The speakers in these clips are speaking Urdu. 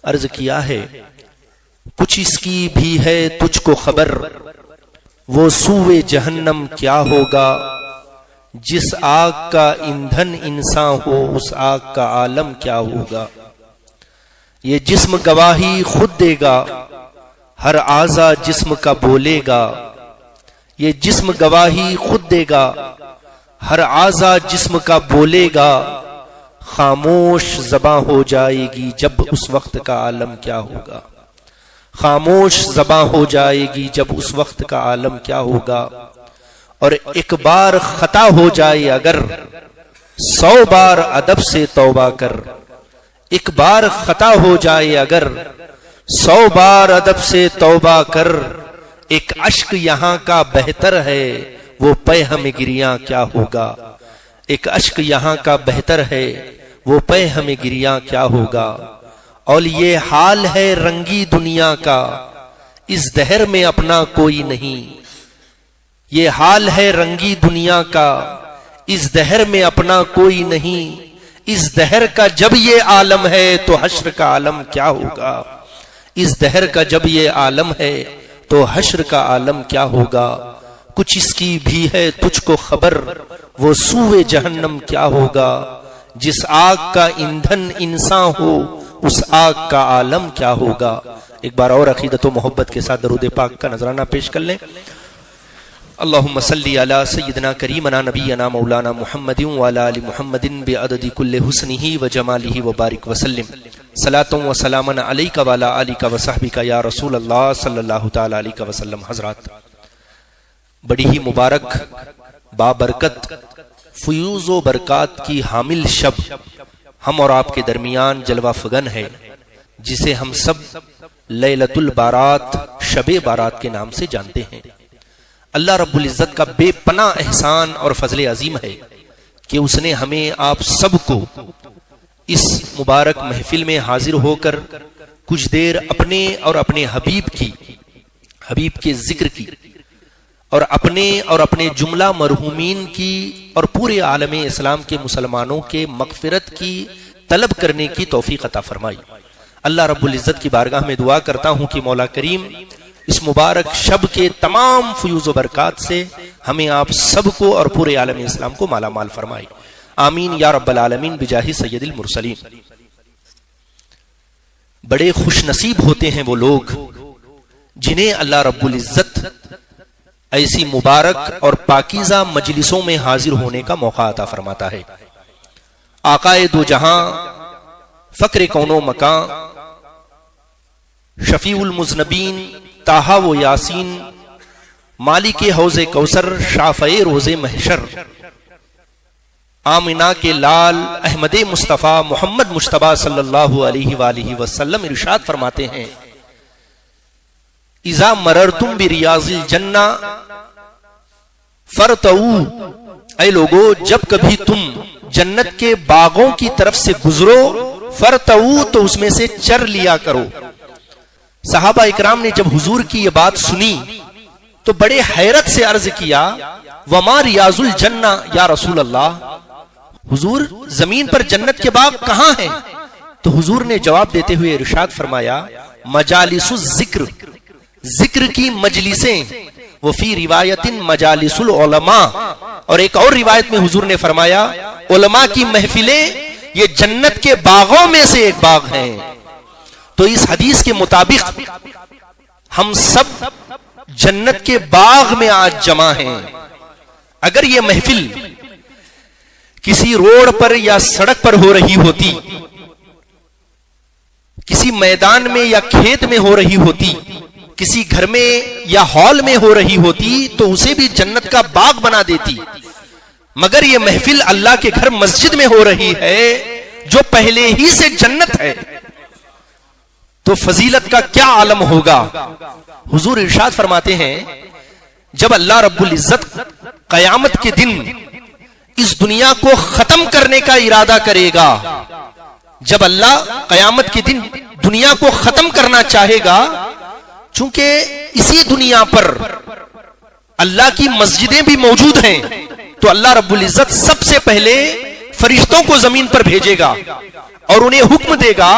عرض کیا ہے کچھ اس کی بھی ہے تجھ کو خبر، وہ سوئے جہنم کیا ہوگا، جس آگ کا ایندھن انسان ہو اس آگ کا عالم کیا ہوگا۔ یہ جسم گواہی خود دے گا، ہر اعضا جسم کا بولے گا، یہ جسم گواہی خود دے گا، ہر اعضا جسم کا بولے گا، خاموش زباں ہو جائے گی جب اس وقت کا عالم کیا ہوگا، خاموش زباں ہو جائے گی جب اس وقت کا عالم کیا ہوگا۔ اور ایک بار خطا ہو جائے اگر 100 بار ادب سے توبہ کر، ایک بار خطا ہو جائے اگر 100 بار ادب سے توبہ کر، ایک اشک یہاں کا بہتر ہے وہ پے ہمیں گریاں کیا ہوگا، ایک اشک یہاں کا بہتر ہے وہ پے ہمیں گریاں کیا ہوگا۔ اور یہ حال ہے رنگی دنیا کا، اس دہر میں اپنا کوئی نہیں، یہ حال ہے رنگی دنیا کا، اس دہر میں اپنا کوئی نہیں، اس دہر کا جب یہ عالم ہے تو حشر کا عالم کیا ہوگا، اس دہر کا جب یہ عالم ہے تو حشر کا عالم کیا ہوگا۔ کچھ اس کی بھی ہے تجھ کو خبر، وہ سوئے جہنم کیا ہوگا، جس آگ کا ایندھن انسان ہو اس آگ کا عالم کیا ہوگا۔ ایک بار اور عقیدت و محبت کے ساتھ درود پاک کا نذرانہ پیش کر لیں۔ اللہم صلی علی سیدنا کریمنا نبینا مولانا محمد وعلی آل محمد بعدد کل حسنہ وجمالہ وبارک وسلم، صلاۃ و سلام علیک وعلی آلک وصحبک یا رسول اللہ صلی اللہ تعالی علیہ وسلم۔ حضرات، بڑی ہی مبارک بابرکت فیوز و برکات کی حامل شب ہم اور آپ کے درمیان جلوہ فگن ہے، جسے ہم سب لیلۃ البارات، شب بارات کے نام سے جانتے ہیں۔ اللہ رب العزت کا بے پناہ احسان اور فضل عظیم ہے کہ اس نے ہمیں آپ سب کو اس مبارک محفل میں حاضر ہو کر کچھ دیر اپنے اور اپنے حبیب کے ذکر کی اور اپنے جملہ مرحومین کی اور پورے عالم اسلام کے مسلمانوں کے مغفرت کی طلب کرنے کی توفیق عطا فرمائی۔ اللہ رب العزت کی بارگاہ میں دعا کرتا ہوں کہ مولا کریم اس مبارک شب کے تمام فیوز و برکات سے ہمیں آپ سب کو اور پورے عالم اسلام کو مالا مال فرمائے، آمین یا رب العالمین بجاہ سید المرسلین۔ بڑے خوش نصیب ہوتے ہیں وہ لوگ جنہیں اللہ رب العزت ایسی مبارک اور پاکیزہ مجلسوں میں حاضر ہونے کا موقع عطا فرماتا ہے۔ آقائے دو جہاں، فقر کون و مکان، شفیع المذنبین، طٰہٰ و یاسین، مالک حوض کوثر، شافع روز محشر، آمنہ کے لال احمد مصطفیٰ محمد مجتبیٰ صلی اللہ علیہ وآلہ وسلم ارشاد فرماتے ہیں، اذا مررتم بریاض الجنہ فرتعوا، اے لوگو جب کبھی تم جنت کے باغوں کی طرف سے گزرو، فرتعوا تو اس میں سے چر لیا کرو۔ صحابہ اکرام نے جب حضور کی یہ بات سنی تو بڑے حیرت سے عرض کیا، وما ریاض الجنہ یا رسول اللہ، حضور زمین پر جنت کے باغ کہاں ہیں؟ تو حضور نے جواب دیتے ہوئے ارشاد فرمایا، مجالس الذکر، ذکر کی مجلسیں، وفی روایت مجالس العلماء، اور ایک اور روایت میں حضور نے فرمایا علماء کی محفلیں یہ جنت کے باغوں میں سے ایک باغ ہیں۔ تو اس حدیث کے مطابق ہم سب جنت کے باغ میں آج جمع ہیں۔ اگر یہ محفل کسی روڈ پر یا سڑک پر ہو رہی ہوتی، کسی میدان میں یا کھیت میں ہو رہی ہوتی، کسی گھر میں یا ہال میں ہو رہی ہوتی تو اسے بھی جنت کا باغ بنا دیتی، مگر یہ محفل اللہ کے گھر مسجد میں ہو رہی ہے جو پہلے ہی سے جنت ہے، تو فضیلت کا کیا عالم ہوگا۔ حضور ارشاد فرماتے ہیں، جب اللہ رب العزت قیامت کے دن اس دنیا کو ختم کرنے کا ارادہ کرے گا، جب اللہ قیامت کے دن دنیا کو ختم کرنا چاہے گا، چونکہ اسی دنیا پر اللہ کی مسجدیں بھی موجود ہیں، تو اللہ رب العزت سب سے پہلے فرشتوں کو زمین پر بھیجے گا اور انہیں حکم دے گا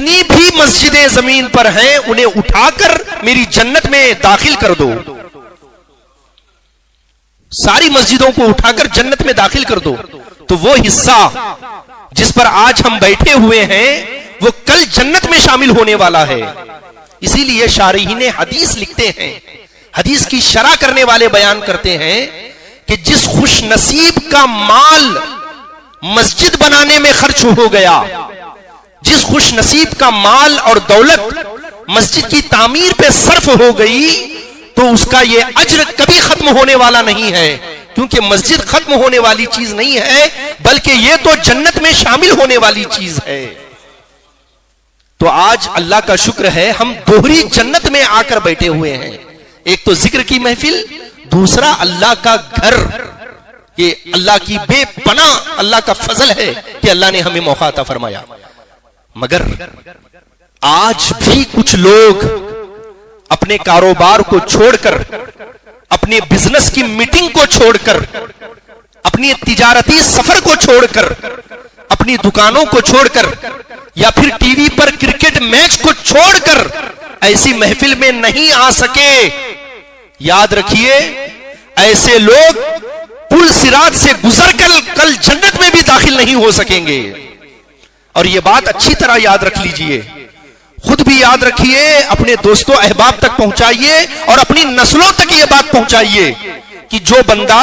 جتنی بھی مسجدیں زمین پر ہیں انہیں اٹھا کر میری جنت میں داخل کر دو، ساری مسجدوں کو اٹھا کر جنت میں داخل کر دو، تو وہ حصہ جس پر آج ہم بیٹھے ہوئے ہیں وہ کل جنت میں شامل ہونے والا ہے۔ اسی لیے شارحین حدیث لکھتے ہیں، حدیث کی شرح کرنے والے بیان کرتے ہیں کہ جس خوش نصیب کا مال مسجد بنانے میں خرچ ہو گیا، جس خوش نصیب کا مال اور دولت مسجد کی تعمیر پہ صرف ہو گئی، تو اس کا یہ اجر کبھی ختم ہونے والا نہیں ہے، کیونکہ مسجد ختم ہونے والی چیز نہیں ہے، بلکہ یہ تو جنت میں شامل ہونے والی چیز ہے۔ تو آج اللہ کا شکر ہے ہم دوہری جنت میں آ کر بیٹھے ہوئے ہیں، ایک تو ذکر کی محفل، دوسرا اللہ کا گھر۔ یہ اللہ کی بے پناہ اللہ کا فضل ہے کہ اللہ نے ہمیں موقع عطا فرمایا۔ مگر آج بھی کچھ لوگ اپنے کاروبار کو چھوڑ کر، اپنے بزنس کی میٹنگ کو چھوڑ کر، اپنی تجارتی سفر کو چھوڑ کر، اپنی دکانوں کو چھوڑ کر، یا پھر ٹی وی پر کرکٹ میچ کو چھوڑ کر ایسی محفل میں نہیں آ سکے۔ یاد رکھیے، ایسے لوگ پل صراط سے گزر کر کل جنت میں بھی داخل نہیں ہو سکیں گے۔ اور یہ بات اچھی طرح یاد رکھ لیجئے، خود بھی یاد رکھیے، اپنے دوستوں احباب تک پہنچائیے اور اپنی نسلوں تک یہ بات پہنچائیے کہ جو بندہ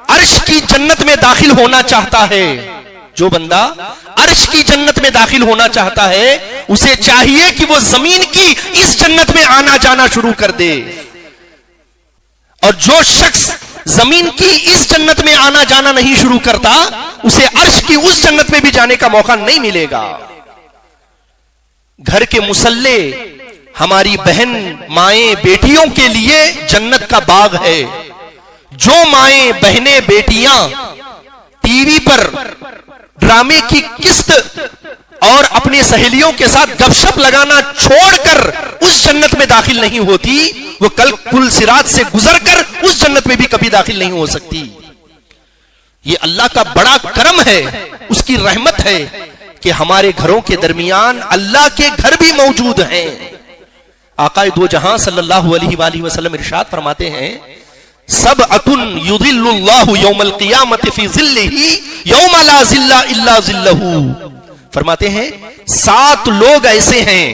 عرش کی جنت میں داخل ہونا چاہتا ہے، جو بندہ عرش کی جنت میں داخل ہونا چاہتا ہے، اسے چاہیے کہ وہ زمین کی اس جنت میں آنا جانا شروع کر دے، اور جو شخص زمین کی اس جنت میں آنا جانا نہیں شروع کرتا، اسے عرش کی اس جنت میں بھی جانے کا موقع نہیں ملے گا۔ گھر کے مسلح ہماری بہن مائیں بیٹیوں کے لیے جنت کا باغ ہے۔ جو مائیں بہنیں بیٹیاں ٹی وی پر ڈرامے کی قسط اور اپنی سہیلیوں کے ساتھ گپ شپ لگانا چھوڑ کر اس جنت میں داخل نہیں ہوتی، وہ کل پل صراط سے گزر کر اس جنت میں بھی کبھی داخل نہیں ہو سکتی۔ یہ اللہ کا بڑا کرم ہے، اس کی رحمت ہے کہ ہمارے گھروں کے درمیان اللہ کے گھر بھی موجود ہیں۔ آقا دو جہاں صلی اللہ علیہ وآلہ وسلم ارشاد فرماتے ہیں، سبعۃ یظل اللہ یوم القیامۃ فی ظلہ یوم لا ظل الا ظلہ۔ فرماتے ہیں 7 لوگ ایسے ہیں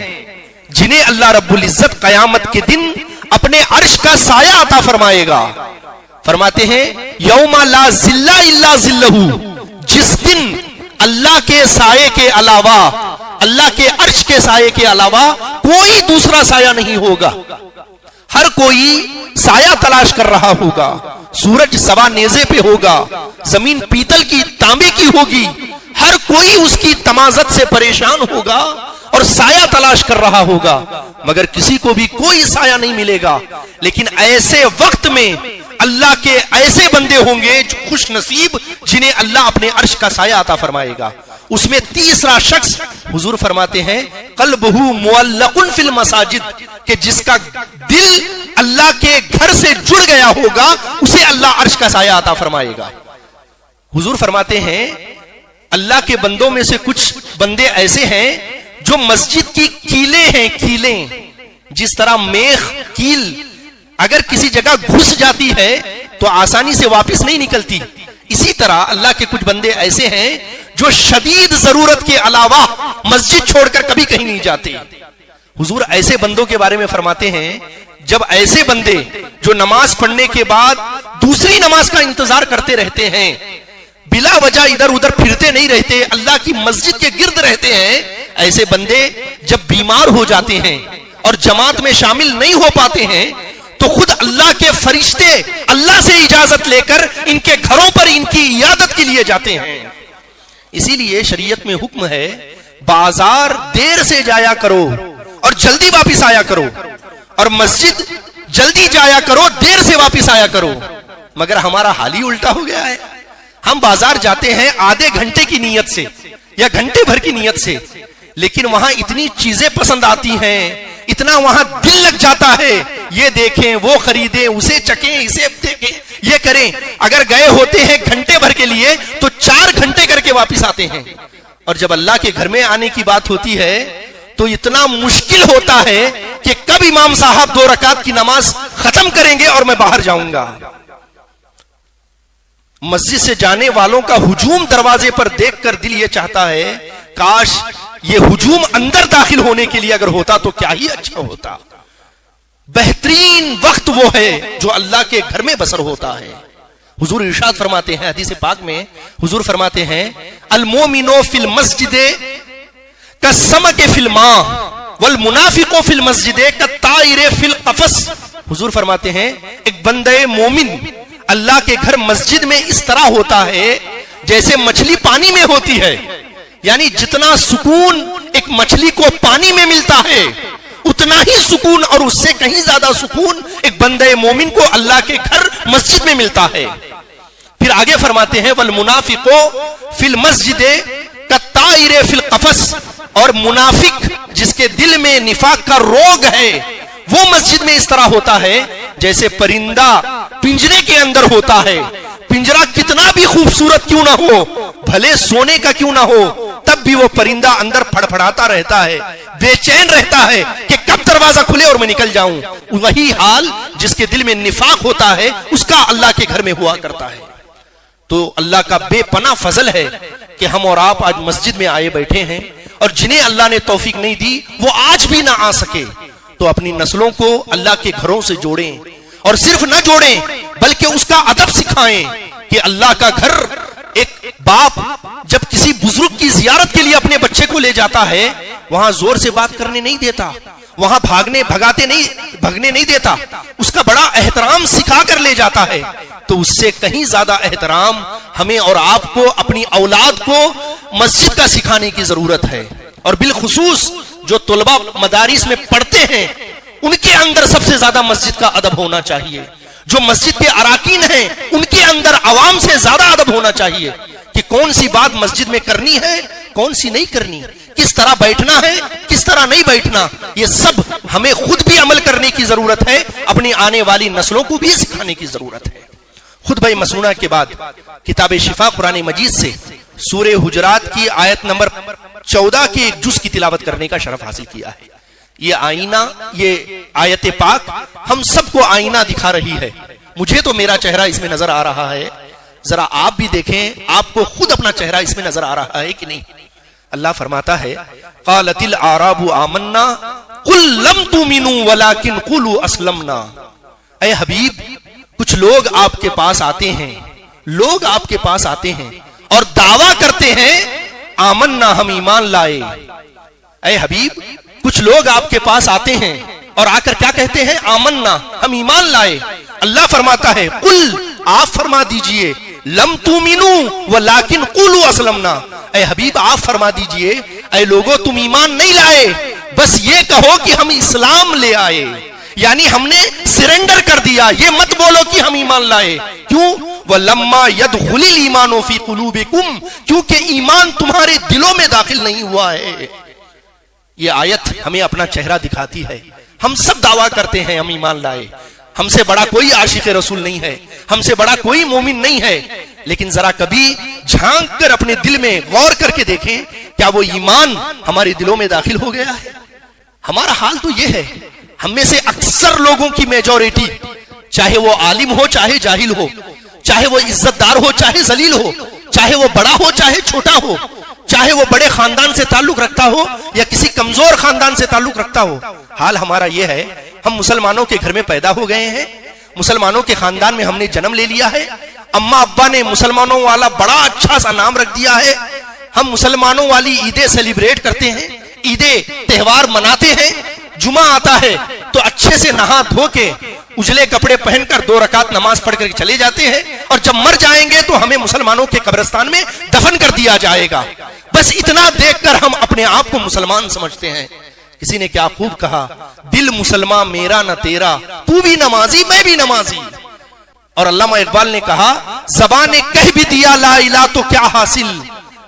جنہیں اللہ رب العزت قیامت کے دن اپنے عرش کا سایہ عطا فرمائے گا۔ فرماتے ہیں یوم لا ظل الا ظلہ، جس دن اللہ کے سائے کے علاوہ، اللہ کے عرش کے سائے کے علاوہ کوئی دوسرا سایہ نہیں ہوگا۔ ہر کوئی سایہ تلاش کر رہا ہوگا، سورج سوا نیزے پہ ہوگا، زمین پیتل کی تانبے کی ہوگی، ہر کوئی اس کی تمازت سے پریشان ہوگا اور سایہ تلاش کر رہا ہوگا، مگر کسی کو بھی کوئی سایہ نہیں ملے گا۔ لیکن ایسے وقت میں اللہ کے ایسے بندے ہوں گے جو خوش نصیب، جنہیں اللہ اپنے عرش کا سایہ عطا فرمائے گا۔ اس میں تیسرا شخص حضور فرماتے ہیں قلبہ معلق فی المساجد، کہ جس کا دل اللہ کے گھر سے جڑ گیا ہوگا، اسے اللہ عرش کا سایہ عطا فرمائے گا۔ حضور فرماتے ہیں اللہ کے بندوں میں سے کچھ بندے ایسے ہیں جو مسجد کی کیلیں ہیں، کیلیں، جس طرح میخ کیل اگر کسی جگہ گھس جاتی ہے تو آسانی سے واپس نہیں نکلتی، اسی طرح اللہ کے کچھ بندے ایسے ہیں جو شدید ضرورت کے علاوہ مسجد چھوڑ کر کبھی کہیں نہیں جاتے۔ حضور ایسے بندوں کے بارے میں فرماتے ہیں جب ایسے بندے جو نماز پڑھنے کے بعد دوسری نماز کا انتظار کرتے رہتے ہیں، بلا وجہ ادھر ادھر پھرتے نہیں رہتے، اللہ کی مسجد کے گرد رہتے ہیں، ایسے بندے جب بیمار ہو جاتے ہیں اور جماعت میں شامل نہیں ہو پاتے ہیں تو خود اللہ کے فرشتے اللہ سے اجازت لے کر ان کے گھروں پر ان کی عیادت کے لیے جاتے ہیں۔ اسی لیے شریعت میں حکم ہے بازار دیر سے جایا کرو اور جلدی واپس آیا کرو، اور مسجد جلدی جایا کرو دیر سے واپس آیا کرو۔ مگر ہمارا حال ہی الٹا ہو گیا ہے، ہم بازار جاتے ہیں آدھے گھنٹے کی نیت سے یا گھنٹے بھر کی نیت سے، لیکن وہاں اتنی چیزیں پسند آتی ہیں، اتنا وہاں دل لگ جاتا ہے، یہ دیکھیں وہ خریدیں، اسے چکیں، اسے دیکھیں، یہ کریں۔ اگر گئے ہوتے ہیں گھنٹے بھر کے لیے تو 4 گھنٹے کر کے واپس آتے ہیں، اور جب اللہ کے گھر میں آنے کی بات ہوتی ہے تو اتنا مشکل ہوتا ہے کہ کب امام صاحب 2 رکعت کی نماز ختم کریں گے اور میں باہر جاؤں گا. مسجد سے جانے والوں کا ہجوم دروازے پر دیکھ کر دل یہ چاہتا ہے کاش یہ ہجوم اندر داخل ہونے کے لیے اگر ہوتا تو کیا ہی اچھا ہوتا. بہترین وقت وہ ہے جو اللہ کے گھر میں بسر ہوتا ہے. حضور ارشاد فرماتے ہیں حدیث پاک میں، حضور فرماتے ہیں المومنو فی المسجد کالسمک فی الماء والمنافق فی المسجد کالطائر فی القفص. حضور فرماتے ہیں ایک بندے مومن اللہ کے گھر مسجد میں اس طرح ہوتا ہے جیسے مچھلی پانی میں ہوتی ہے. یعنی جتنا سکون ایک مچھلی کو پانی میں ملتا ہے اتنا ہی سکون اور اس سے کہیں زیادہ سکون ایک بندے مومن کو اللہ کے گھر مسجد میں ملتا ہے. پھر آگے فرماتے ہیں والمنافق فی المسجد کالطائر فی القفص، اور منافق جس کے دل میں نفاق کا روگ ہے وہ مسجد میں اس طرح ہوتا ہے جیسے پرندہ پنجرے کے اندر ہوتا ہے. پنجرہ کتنا بھی خوبصورت کیوں نہ ہو، بھلے سونے کا کیوں نہ ہو، تب بھی وہ پرندہ اندر پھڑپھڑاتا رہتا ہے، بے چین رہتا ہے کہ کب دروازہ کھلے اور میں نکل جاؤں. وہی حال جس کے دل میں نفاق ہوتا ہے اس کا اللہ کے گھر میں ہوا کرتا ہے. تو اللہ کا بے پناہ فضل ہے کہ ہم اور آپ آج مسجد میں آئے بیٹھے ہیں، اور جنہیں اللہ نے توفیق نہیں دی وہ آج بھی نہ آ سکے تو اپنی نسلوں کو اللہ کے گھروں سے جوڑیں، اور صرف نہ جوڑیں بلکہ اس کا ادب سکھائیں کہ اللہ کا گھر. ایک باپ جب کسی بزرگ کی زیارت کے لیے اپنے بچے کو لے جاتا ہے وہاں زور سے بات کرنے نہیں دیتا، وہاں بھگنے نہیں دیتا، اس کا بڑا احترام سکھا کر لے جاتا ہے. تو اس سے کہیں زیادہ احترام ہمیں اور آپ کو اپنی اولاد کو مسجد کا سکھانے کی ضرورت ہے. اور بالخصوص جو طلباء مدارس میں پڑھتے ہیں ان کے اندر سب سے زیادہ مسجد کا ادب ہونا چاہیے. جو مسجد کے اراکین ہیں ان کے اندر عوام سے زیادہ ادب ہونا چاہیے کہ کون سی بات مسجد میں کرنی ہے، کون سی نہیں کرنی، کس طرح بیٹھنا ہے، کس طرح نہیں بیٹھنا. یہ سب ہمیں خود بھی عمل کرنے کی ضرورت ہے، اپنی آنے والی نسلوں کو بھی سکھانے کی ضرورت ہے. خطبہ مسنونہ کے بعد کتاب شفا قرآن مجید سے سورہ حجرات کی آیت نمبر 14 کی ایک جز کی تلاوت کرنے کا شرف حاصل کیا ہے. یہ آئینہ، یہ آیت پاک ہم سب کو آئینہ دکھا رہی ہے. مجھے تو میرا چہرہ اس میں نظر آ رہا ہے، ذرا آپ بھی دیکھیں آپ کو خود اپنا چہرہ اس میں نظر آ رہا ہے کہ نہیں. اللہ فرماتا ہے قالت الاعراب آمنا قل لم تؤمنوا ولكن قولوا اسلمنا. اے حبیب کچھ لوگ آپ کے پاس آتے ہیں، اور دعویٰ کرتے ہیں آمنا ہم ایمان لائے. اے حبیب کچھ لوگ آپ کے پاس آتے ہیں اور آ کر کیا کہتے ہیں آمنا ہم ایمان لائے. اللہ فرماتا ہے قل آپ فرما دیجئے لم تؤمنوا ولكن قولوا اسلمنا. اے حبیب آپ فرما دیجئے اے لوگوں تم ایمان نہیں لائے، بس یہ کہو کہ ہم اسلام لے آئے، یعنی ہم نے سرنڈر کر دیا. یہ مت بولو کہ ہم ایمان لائے. کیوں؟ وَلَمَّا يَدْخُلِ الْإِيمَانُ فِي قُلُوبِكُمْ، کیونکہ ایمان تمہارے دلوں میں داخل نہیں ہوا ہے. یہ آیت ہمیں اپنا چہرہ دکھاتی ہے. ہم سب دعویٰ کرتے ہیں ہم ایمان لائے، ہم سے بڑا کوئی عاشق رسول نہیں ہے، ہم سے بڑا کوئی مومن نہیں ہے. لیکن ذرا کبھی جھانک کر اپنے دل میں غور کر کے دیکھیں کیا وہ ایمان ہمارے دلوں میں داخل ہو گیا ہے؟ ہمارا حال تو یہ ہے، ہم میں سے اکثر لوگوں کی میجورٹی، چاہے وہ عالم ہو چاہے جاہل ہو، چاہے وہ عزت دار ہو چاہے ذلیل ہو، چاہے وہ بڑا ہو چاہے چھوٹا ہو، چاہے وہ بڑے خاندان سے تعلق رکھتا ہو یا کسی کمزور خاندان سے تعلق رکھتا ہو، حال ہمارا یہ ہے ہم مسلمانوں کے گھر میں پیدا ہو گئے ہیں، مسلمانوں کے خاندان میں ہم نے جنم لے لیا ہے، اماں ابا نے مسلمانوں والا بڑا اچھا سا نام رکھ دیا ہے، ہم مسلمانوں والی عیدیں سیلیبریٹ کرتے ہیں، عیدیں تہوار مناتے ہیں. جمعہ آتا ہے تو اچھے سے نہا دھو کے اجلے کپڑے پہن کر 2 رکعت نماز پڑھ کر چلے جاتے ہیں، اور جب مر جائیں گے تو ہمیں مسلمانوں کے قبرستان میں دفن کر دیا جائے گا. بس اتنا دیکھ کر ہم اپنے آپ کو مسلمان سمجھتے ہیں. کسی نے کیا خوب کہا، دل مسلمان میرا نہ تیرا، تو بھی نمازی میں بھی نمازی. اور علامہ اقبال نے کہا زبان نے کہہ بھی دیا لا الہ تو کیا حاصل،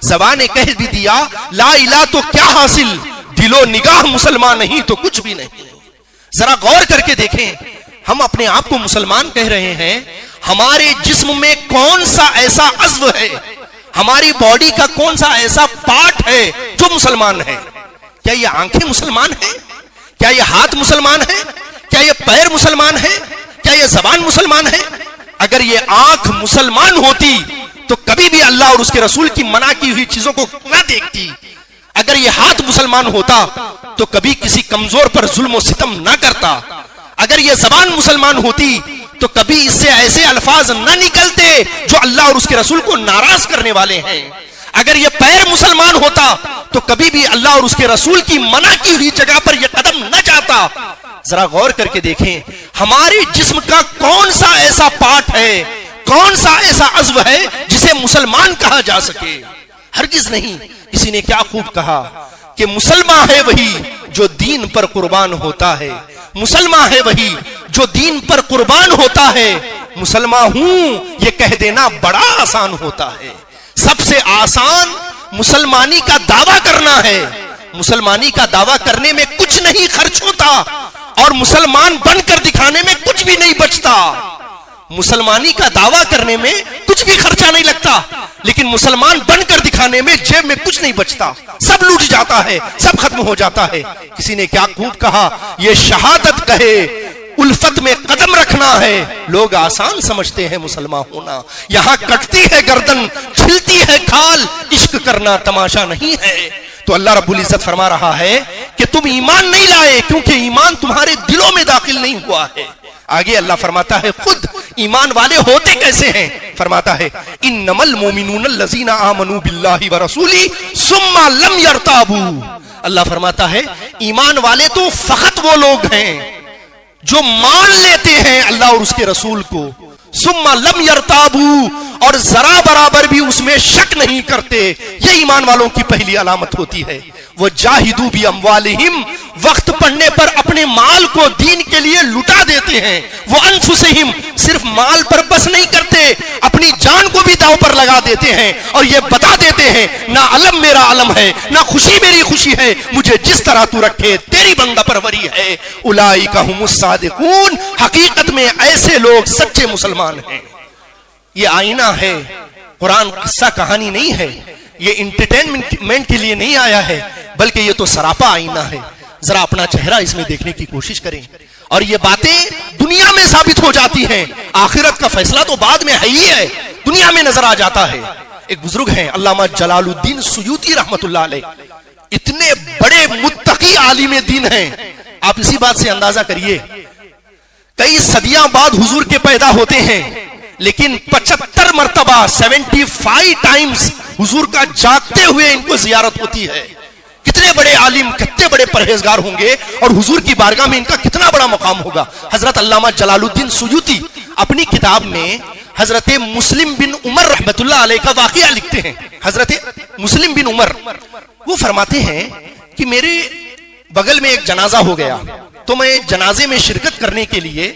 زبان نے کہہ بھی دیا لا الہ تو کیا حاصل، دل و نگاہ مسلمان نہیں تو کچھ بھی نہیں. ذرا غور کر کے دیکھیں ہم اپنے آپ کو مسلمان کہہ رہے ہیں، ہمارے جسم میں کون سا ایسا عضو ہے، ہماری باڈی کا کون سا ایسا پارٹ ہے جو مسلمان ہے؟ کیا یہ آنکھیں مسلمان ہیں؟ کیا یہ ہاتھ مسلمان ہے؟ کیا یہ پیر مسلمان ہے؟ کیا یہ زبان مسلمان ہے؟ اگر یہ آنکھ مسلمان ہوتی تو کبھی بھی اللہ اور اس کے رسول کی منع کی ہوئی چیزوں کو نہ دیکھتی. اگر یہ ہاتھ مسلمان ہوتا تو کبھی کسی کمزور پر ظلم و ستم نہ کرتا. اگر یہ زبان مسلمان ہوتی تو کبھی اس سے ایسے الفاظ نہ نکلتے جو اللہ اور اس کے رسول کو ناراض کرنے والے ہیں. اگر یہ پیر مسلمان ہوتا تو کبھی بھی اللہ اور اس کے رسول کی منع کی ہوئی جگہ پر یہ قدم نہ جاتا. ذرا غور کر کے دیکھیں ہمارے جسم کا کون سا ایسا پارٹ ہے, کون سا ایسا عضو ہے جسے مسلمان کہا جا سکے؟ ہرگز نہیں. کسی نے کیا خوب کہا کہ مسلمان ہے وہی جو دین پر قربان ہوتا ہے. مسلمان ہے وہی جو دین پر قربان ہوتا ہے. مسلمان ہوں یہ کہہ دینا بڑا آسان ہوتا ہے. سب سے آسان مسلمانی کا دعویٰ کرنا ہے. مسلمانی کا دعویٰ کرنے میں کچھ نہیں خرچ ہوتا اور مسلمان بن کر دکھانے میں کچھ بھی نہیں بچتا. مسلمانی کا دعویٰ کرنے میں کچھ بھی خرچہ نہیں لگتا, لیکن مسلمان بن کر دکھانے میں جیب میں کچھ نہیں بچتا. سب لوٹ جاتا ہے, سب ختم ہو جاتا ہے. کسی نے کیا خوب کہا, یہ شہادت کہے الفت میں قدم رکھنا ہے. لوگ آسان سمجھتے ہیں مسلمان ہونا, یہاں کٹتی ہے گردن چھلتی ہے کھال, عشق کرنا تماشا نہیں ہے. تو اللہ رب العزت فرما رہا ہے کہ تم ایمان نہیں لائے کیونکہ ایمان تمہارے دلوں میں داخل نہیں ہوا ہے. آگے اللہ فرماتا ہے خود ایمان والے ہوتے کیسے ہیں؟ فرماتا ہے انما المؤمنون الذین آمنوا باللہ ورسولہ ثم لم یرتابوا. اللہ فرماتا ہے ایمان والے تو فقط وہ لوگ ہیں جو مان لیتے ہیں اللہ اور اس کے رسول کو, ثم لم یرتابوا, اور ذرا برابر بھی اس میں شک نہیں کرتے. یہ ایمان والوں کی پہلی علامت ہوتی ہے. وہ جاہدوا باموالہم, وقت پڑنے پر اپنے مال کو دین کے لیے لٹا دیتے ہیں. وہ انفسہم, صرف مال پر بس نہیں کرتے, اپنی جان کو بھی داؤ پر لگا دیتے ہیں اور یہ بتا دیتے ہیں نہ علم میرا علم ہے نہ خوشی میری خوشی ہے, مجھے جس طرح تو رکھے تیری بندہ پروری ہے. اولئک ہم الصادقون, حقیقت میں ایسے لوگ سچے مسلمان ہیں. یہ آئینہ ہے, قرآن قصہ کہانی نہیں ہے, یہ انٹرٹینمنٹ کے لیے نہیں آیا ہے, بلکہ یہ تو سراپا آئینہ ہے. ذرا اپنا چہرہ اس میں دیکھنے کی کوشش کریں اور یہ باتیں دنیا میں ثابت ہو جاتی ہیں. آخرت کا فیصلہ تو بعد میں ہے ہی ہے, دنیا میں نظر آ جاتا ہے. ایک بزرگ ہیں علامہ جلال الدین سیوطی رحمت اللہ علیہ, اتنے بڑے متقی عالم دین ہیں. آپ اسی بات سے اندازہ کریے کئی صدیاں بعد حضور کے پیدا ہوتے ہیں, لیکن 75 مرتبہ 75 ٹائمز حضور کا جاگتے ہوئے ان کو زیارت ہوتی ہے. کتنے بڑے عالم, کتنے بڑے پرہیزگار ہوں گے اور حضور کی بارگاہ میں ان کا کتنا بڑا مقام ہوگا. حضرت علامہ جلال الدین سیوطی اپنی کتاب میں حضرت مسلم بن عمر رحمت اللہ علیہ کا واقعہ لکھتے ہیں. حضرت مسلم بن عمر وہ فرماتے ہیں کہ میرے بغل میں ایک جنازہ ہو گیا تو میں جنازے میں شرکت کرنے کے لیے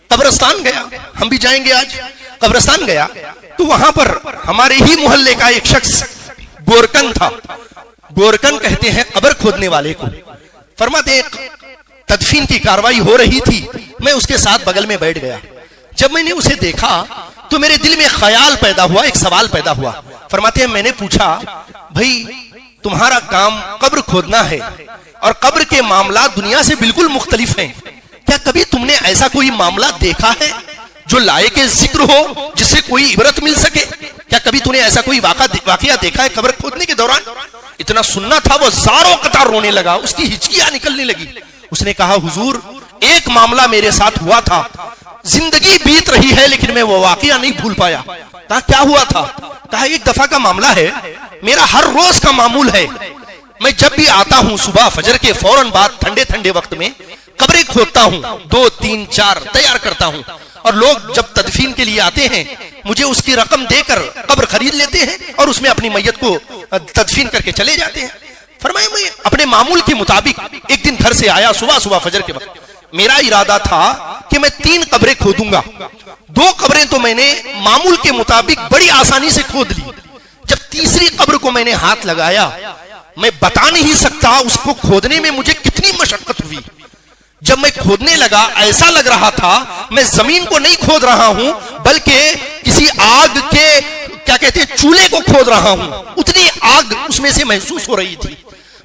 قبرستان گیا. ہم بھی جائیں گے آج. قبرستان گیا تو وہاں پر ہمارے ہی محلے کا ایک شخص گورکن تھا. گورکن کہتے ہیں قبر کھودنے والے کو. فرماتے ایک تدفین کی کاروائی ہو رہی تھی, میں اس کے ساتھ بغل میں بیٹھ گیا. جب میں نے اسے دیکھا تو میرے دل میں خیال پیدا ہوا, ایک سوال پیدا ہوا. فرماتے ہیں میں نے پوچھا بھائی تمہارا کام قبر کھودنا ہے اور قبر کے معاملات دنیا سے بالکل مختلف ہیں, کیا کبھی تم نے ایسا کوئی معاملہ دیکھا ہے جو لائق ذکر ہو, جس سے کوئی عبرت مل سکے؟ کیا کبھی تم نے ایسا کوئی واقعہ دیکھا ہے قبر کھودنے کے دوران؟ اتنا سننا تھا وہ زاروں قطار رونے لگا, اس کی ہچکیاں نکلنے لگی. اس نے کہا حضور ایک معاملہ میرے ساتھ ہوا تھا, زندگی بیت رہی ہے لیکن میں وہ واقعہ نہیں بھول پایا. کہا کیا ہوا تھا؟ کہا ایک دفعہ کا معاملہ ہے, میرا ہر روز کا معمول ہے, میں جب بھی آتا ہوں صبح فجر کے فوراً بعد ٹھنڈے ٹھنڈے وقت میں قبریں کھودتا ہوں, 2 3 4 تیار کرتا ہوں, اور لوگ جب تدفین کے لیے آتے ہیں مجھے اس کی رقم دے کر قبر خرید لیتے ہیں اور اس میں اپنی میت کو تدفین کر کے چلے جاتے ہیں. فرمایا میں اپنے معمول کے مطابق ایک دن گھر سے آیا صبح فجر کے وقت. میرا ارادہ تھا کہ میں 3 قبریں کھودوں گا. 2 قبریں تو میں نے معمول کے مطابق بڑی آسانی سے کھود لی. جب تیسری قبر کو میں نے ہاتھ لگایا, میں بتا نہیں سکتا اس کو کھودنے میں مجھے کتنی مشقت ہوئی. جب میں کھودنے لگا ایسا لگ رہا تھا میں زمین کو نہیں کھود رہا ہوں بلکہ کسی آگ کے کیا کہتے ہیں چولہے کو کھود رہا ہوں, اتنی آگ اس میں سے محسوس ہو رہی تھی.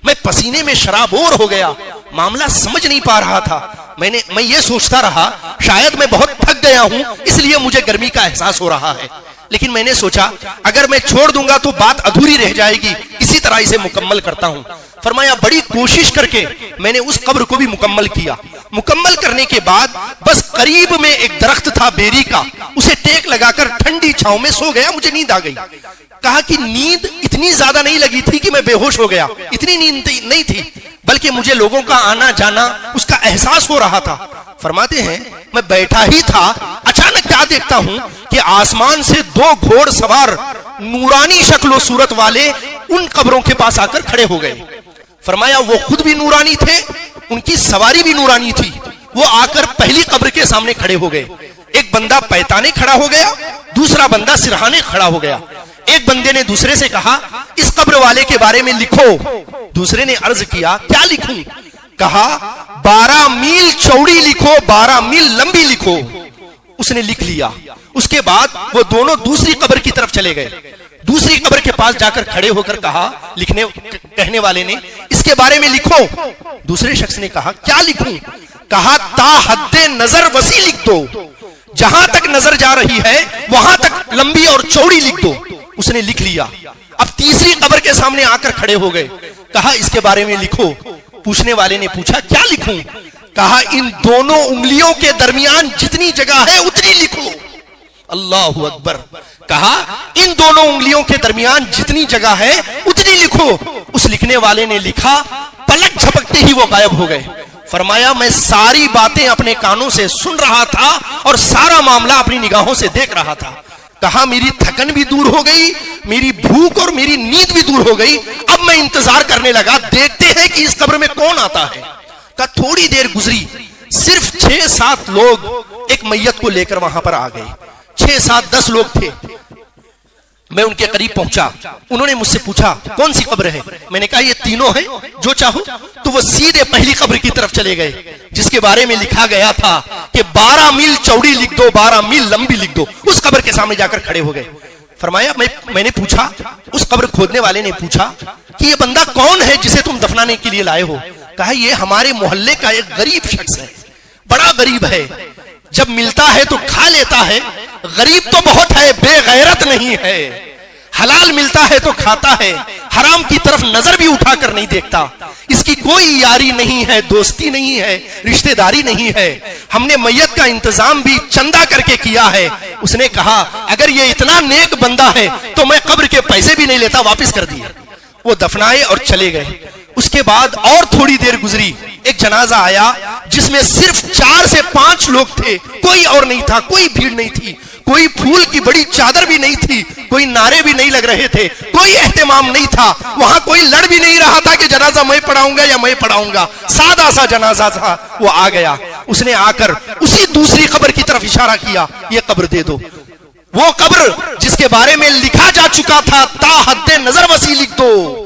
میں پسینے میں شرابور ہو گیا، معاملہ سمجھ نہیں پا رہا تھا. میں یہ سوچتا رہا شاید میں بہت تھک گیا ہوں اس لیے مجھے گرمی کا احساس ہو رہا ہے، لیکن میں نے سوچا اگر میں چھوڑ دوں گا تو بات ادھوری رہ جائے گی، اسی طرح اسے مکمل کرتا ہوں. فرمایا بڑی کوشش کر کے میں نے اس قبر کو بھی مکمل کیا. مکمل کرنے کے بعد بس قریب میں ایک درخت تھا بیری کا، اسے ٹیک لگا کر ٹھنڈی چھاؤں میں سو گیا. مجھے نیند آ گئی. کہا کہ نیند اتنی زیادہ نہیں لگی تھی کہ میں بے ہوش ہو گیا، اتنی نیند نہیں تھی، بلکہ مجھے لوگوں کا آنا جانا اس کا احساس ہو رہا تھا. فرماتے ہیں میں بیٹھا ہی تھا، اچانک کیا دیکھتا ہوں کہ آسمان سے 2 گھوڑ سوار نورانی شکل و صورت والے ان قبروں کے پاس آ کر کھڑے ہو گئے. فرمایا وہ خود بھی نورانی تھے، ان کی سواری بھی نورانی تھی. وہ آ کر پہلی قبر کے سامنے کھڑے ہو گئے. ایک بندہ پیتانے کھڑا ہو گیا، دوسرا بندہ سرہانے کھڑا ہو گیا. ایک بندے نے دوسرے سے کہا اس قبر والے کے بارے میں لکھو. دوسرے نے عرض کیا کیا لکھوں؟ کہا 12 میل چوڑی لکھو، 12 میل لمبی لکھو. اس نے لکھ لیا. اس کے بعد وہ دونوں دوسری قبر کی طرف چلے گئے. دوسری قبر کے پاس جا کر کھڑے ہو کر کہا کہنے والے نے اس کے بارے میں لکھو. دوسرے شخص نے کہا کیا لکھوں؟ کہا تا حد نظر وسیع لکھ دو، جہاں تک نظر جا رہی ہے وہاں تک لمبی اور چوڑی لکھ دو. اس نے لکھ لیا. اب تیسری قبر کے سامنے آ کر کھڑے ہو گئے. کہا اس کے بارے میں لکھو. پوچھنے والے نے پوچھا کیا لکھوں؟ کہا ان دونوں انگلیوں کے درمیان جتنی جگہ ہے اتنی لکھو. اللہ اکبر. کہا ان دونوں انگلیوں کے درمیان جتنی جگہ ہے اتنی لکھو. اس لکھنے والے نے لکھا، پلک جھپکتے ہی وہ غائب ہو گئے. فرمایا میں ساری باتیں اپنے کانوں سے سن رہا تھا اور سارا معاملہ اپنی نگاہوں سے دیکھ رہا تھا. کہا میری تھکن بھی دور ہو گئی، میری بھوک اور میری نیند بھی دور ہو گئی. اب میں انتظار کرنے لگا دیکھتے ہیں کہ اس قبر میں کون آتا ہے. کہا تھوڑی دیر گزری، صرف 6-7 لوگ ایک میت کو لے کر وہاں پر آ گئے. 6-7-10 لوگ تھے. میں ان کے قریب پہنچا. انہوں نے مجھ سے پوچھا کون سی قبر ہے؟ میں نے کہا یہ تینوں ہیں جو چاہو. تو وہ سیدھے پہلی قبر کی طرف چلے گئے جس کے بارے میں لکھا گیا تھا کہ 12 میل چوڑی لکھ دو، 12 میل لمبی لکھ دو. اس قبر کے سامنے جا کر کھڑے ہو گئے. فرمایا میں نے پوچھا، اس قبر کھودنے والے نے پوچھا کہ یہ بندہ کون ہے جسے تم دفنانے کے لیے لائے ہو؟ کہا یہ ہمارے محلے کا ایک غریب شخص ہے، بڑا غریب ہے، جب ملتا ہے تو کھا لیتا ہے. غریب تو بہت ہے، بے غیرت نہیں ہے. حلال ملتا ہے تو کھاتا ہے، حرام کی طرف نظر بھی اٹھا کر نہیں دیکھتا. اس کی کوئی یاری نہیں ہے، دوستی نہیں ہے، رشتہ داری نہیں ہے. ہم نے میت کا انتظام بھی چندہ کر کے کیا ہے. اس نے کہا اگر یہ اتنا نیک بندہ ہے تو میں قبر کے پیسے بھی نہیں لیتا، واپس کر دیے. وہ دفنائے اور چلے گئے. اس کے بعد اور تھوڑی دیر گزری، ایک جنازہ آیا جس میں صرف 4 سے 5 لوگ تھے، کوئی اور نہیں تھا، کوئی بھیڑ نہیں تھی، کوئی پھول کی بڑی چادر بھی نہیں تھی، کوئی نعرے بھی نہیں لگ رہے تھے، کوئی اہتمام نہیں تھا. وہاں کوئی لڑ بھی نہیں رہا تھا کہ جنازہ میں پڑھاؤں گا یا میں پڑھاؤں گا. سادہ سا جنازہ تھا. وہ آ گیا. اس نے آ کر اسی دوسری قبر کی طرف اشارہ کیا، یہ قبر دے دو. وہ قبر جس کے بارے میں لکھا جا چکا تھا تا حد نظر وسیع لکھ دو.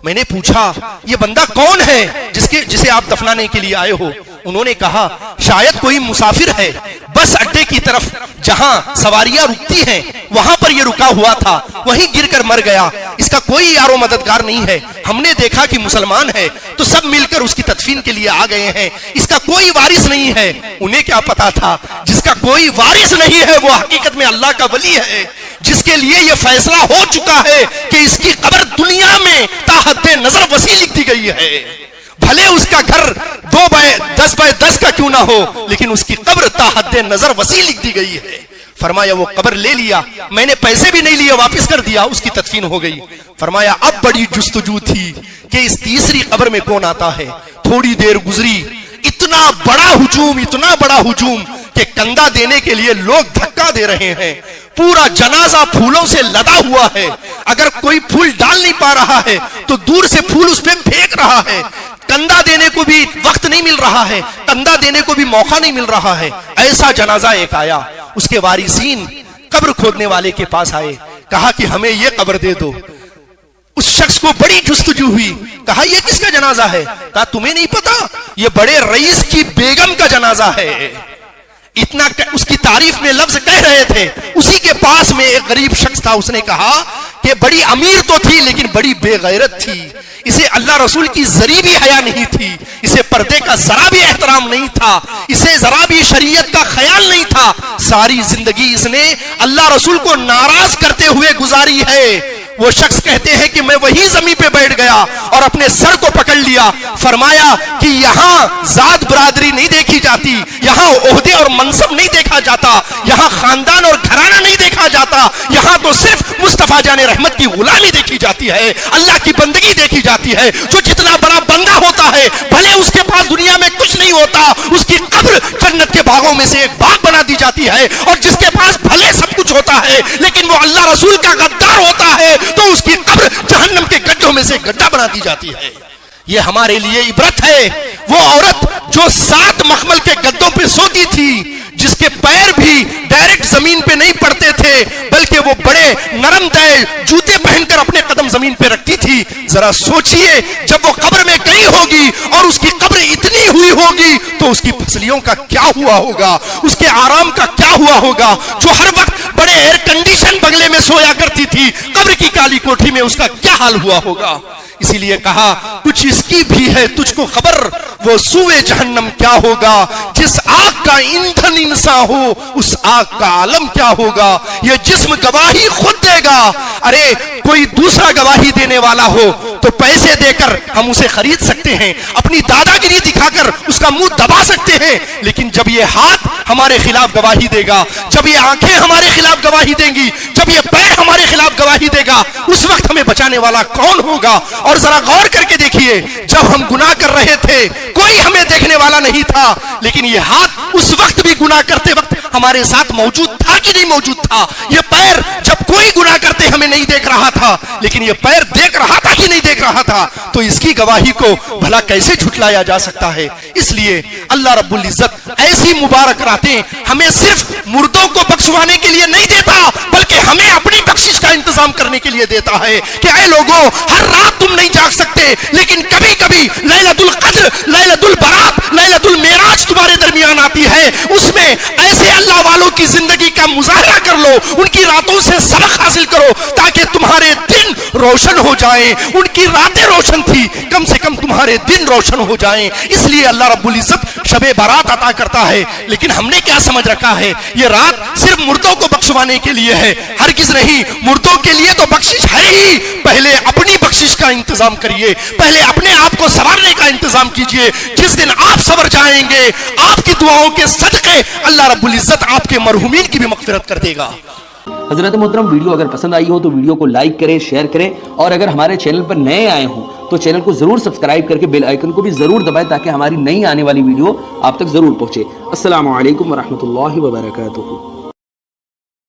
میں نے پوچھا یہ بندہ کون ہے جسے آپ دفنانے کے لیے آئے ہو؟ انہوں نے کہا شاید کوئی مسافر ہے، بس اڈے کی طرف جہاں سواریاں رکتی ہیں وہاں پر یہ رکا ہوا تھا، وہیں گر کر مر گیا. اس کا کوئی یار و مددگار نہیں ہے. ہم نے دیکھا کہ مسلمان ہے تو سب مل کر اس کی تدفین کے لیے آ گئے ہیں. اس کا کوئی وارث نہیں ہے. انہیں کیا پتا تھا جس کا کوئی وارث نہیں ہے وہ حقیقت میں اللہ کا ولی ہے، جس کے لیے یہ فیصلہ ہو چکا ہے کہ اس کی قبر دنیا میں تا حد نظر وسیع لکھ دی گئی ہے. بھلے اس کا گھر 2x10x10 کا کیوں نہ ہو، لیکن اس کی قبر تا حد نظر وسیع لکھ دی گئی ہے. فرمایا وہ قبر لے لیا، میں نے پیسے بھی نہیں لیے، واپس کر دیا. اس کی تدفین ہو گئی. فرمایا اب بڑی جستجو تھی کہ اس تیسری قبر میں کون آتا ہے. تھوڑی دیر گزری، اتنا بڑا ہجوم کہ کندھا دینے کے لیے لوگ دھکا دے رہے ہیں. پورا جنازہ پھولوں سے لدا ہوا ہے. اگر کوئی پھول ڈال نہیں پا رہا ہے تو دور سے پھول اس پہ پھینک رہا ہے. کندھا دینے کو بھی وقت نہیں مل رہا ہے، کندھا دینے کو بھی موقع نہیں مل رہا ہے. ایسا جنازہ ایک آیا. اس کے وارثین قبر کھودنے والے کے پاس آئے، کہا کہ ہمیں یہ قبر دے دو. اس شخص کو بڑی جستجو ہوئی. کہا یہ کس کا جنازہ ہے؟ کہا تمہیں نہیں پتا، یہ بڑے رئیس کی بیگم کا جنازہ ہے. اتنا اس کی تعریف میں لفظ کہہ رہے تھے. اسی کے پاس میں ایک غریب شخص تھا. اس نے کہا کہ بڑی امیر تو تھی لیکن بڑی بے غیرت تھی، اسے اللہ رسول کی ذری بھی حیا نہیں تھی، اسے پردے کا ذرا بھی احترام نہیں تھا، اسے ذرا بھی شریعت کا خیال نہیں تھا، ساری زندگی اس نے اللہ رسول کو ناراض کرتے ہوئے گزاری ہے۔ وہ شخص کہتے ہیں کہ میں وہی زمین پہ بیٹھ گیا اور اپنے سر کو پکڑ لیا، فرمایا کہ یہاں ذات برادری نہیں دیکھی جاتی، یہاں عہدے اور منصب نہیں دیکھا جاتا، یہاں خاندان اور گھرانہ نہیں دیکھا جاتا، یہاں تو صرف مصطفیٰ جان رحمت کی غلامی دیکھی جاتی ہے، اللہ کی بندگی دیکھی جاتی ہے۔ جو جتنا بڑا بندہ ہوتا ہے بھلے اس کے پاس دنیا میں کچھ نہیں ہوتا، اس کی قبر جنت کے باغوں میں سے ایک باغ بنا دی جاتی ہے، اور جس کے پاس بھلے سب کچھ ہوتا ہے لیکن وہ اللہ رسول کا غدار ہوتا ہے تو اس کی قبر جہنم کے گڈھوں میں سے گڈھا بنا دی جاتی ہے۔ یہ ہمارے لیے عبرت ہے۔ وہ عورت جو 7 مخمل کے گدوں پہ سوتی تھی، جس کے پیر بھی ڈائریکٹ زمین پہ نہیں پڑتے تھے بلکہ وہ بڑے نرم دائے جوتے پہن کر اپنے قدم زمین پہ رکھتی تھی، ذرا سوچئے جب وہ قبر میں گئی ہوگی اور اس کی قبر اتنی ہوئی ہوگی تو اس کی پھسلیوں کا کیا ہوا ہوگا، اس کے آرام کا کیا ہوا ہوگا۔ جو ہر وقت بڑے ایئر کنڈیشن بنگلے میں سویا کرتی تھی، قبر کی کالی کوٹھی میں اس کا کیا حال ہوا ہوگا۔ اسی لیے کہا کچھ اس کی بھی ہے تجھ کو خبر، وہ سوئے جہنم کیا ہوگا، جس آگ کا ایندھن انسان ہو اس آگ کا عالم کیا ہوگا۔ یہ جسم گواہی خود دے گا، ارے کوئی دوسرا گواہی دینے والا ہو تو پیسے دے کر ہم اسے خرید سکتے ہیں، اپنی دادا گیری دکھا کر اس کا منہ دبا سکتے ہیں، لیکن جب یہ ہاتھ ہمارے خلاف گواہی دے گا، جب یہ آنکھیں ہمارے خلاف گواہی دیں گی، جب یہ پیر ہمارے خلاف گواہی دے گا، اس وقت ہمیں بچانے والا کون ہوگا۔ اور ذرا غور کر کے دیکھیے، جب ہم گناہ کر رہے تھے کوئی ہمیں دیکھنے والا نہیں تھا، لیکن یہ ہاتھ اس وقت بھی گناہ کرتے وقت ہمارے ساتھ موجود تھا کہ نہیں موجود تھا۔ یہ پیر جب کوئی گناہ کرتے ہمیں نہیں دیکھ رہا تھا، لیکن یہ پیر دیکھ رہا تھا کہ نہیں دیکھ رہا تھا، تو اس کی گواہی کو بھلا کیسے جھٹلایا جا سکتا ہے۔ اس لیے اللہ رب العزت ایسی مبارک راتیں ہمیں صرف مردوں کو بخشوانے کے لیے نہیں دیتا بلکہ ہمیں اپنی بخشش کا انتظام کرنے کے لیے دیتا ہے کہ اے لوگوں، ہر رات تم نہیں جاگ سکتے لیکن کبھی کبھی لیلۃ القدر، لیلۃ البرات، لیلۃ المعراج تمہارے درمیان آتی ہے، اس میں ایسے اللہ والوں کی زندگی کا مظاہرہ کر لو، ان کی راتوں سے سبق حاصل کرو تاکہ تمہارے دن روشن ہو جائیں۔ ان کی راتیں روشن تھی، کم سے کم تمہارے دن روشن ہو جائیں۔ اس لیے اللہ رب العزت شب بارات عطا کرتا ہے، لیکن ہم نے کیا سمجھ رکھا ہے، یہ رات صرف مردوں کو بخشوانے کے لیے ہے۔ ہرگز نہیں، مردوں کے لیے تو بخشش ہے ہی، پہلے اپنی بخشش کا انتظام کریے، پہلے اپنے آپ کو سنوارنے کا انتظام کیجئے۔ جس دن آپ سنور جائیں گے، آپ کی دعاؤں کے صدقے اللہ رب العزت آپ کے مرحومین کی بھی مغفرت کر دے گا۔ حضرت محترم، ویڈیو اگر پسند آئی ہو تو ویڈیو کو لائک کریں، شیئر کریں، اور اگر ہمارے چینل پر نئے آئے ہوں تو چینل کو ضرور سبسکرائب کر کے بیل آئیکن کو بھی ضرور دبائیں تاکہ ہماری نئی آنے والی ویڈیو آپ تک ضرور پہنچے۔ السلام علیکم ورحمۃ اللہ وبرکاتہ۔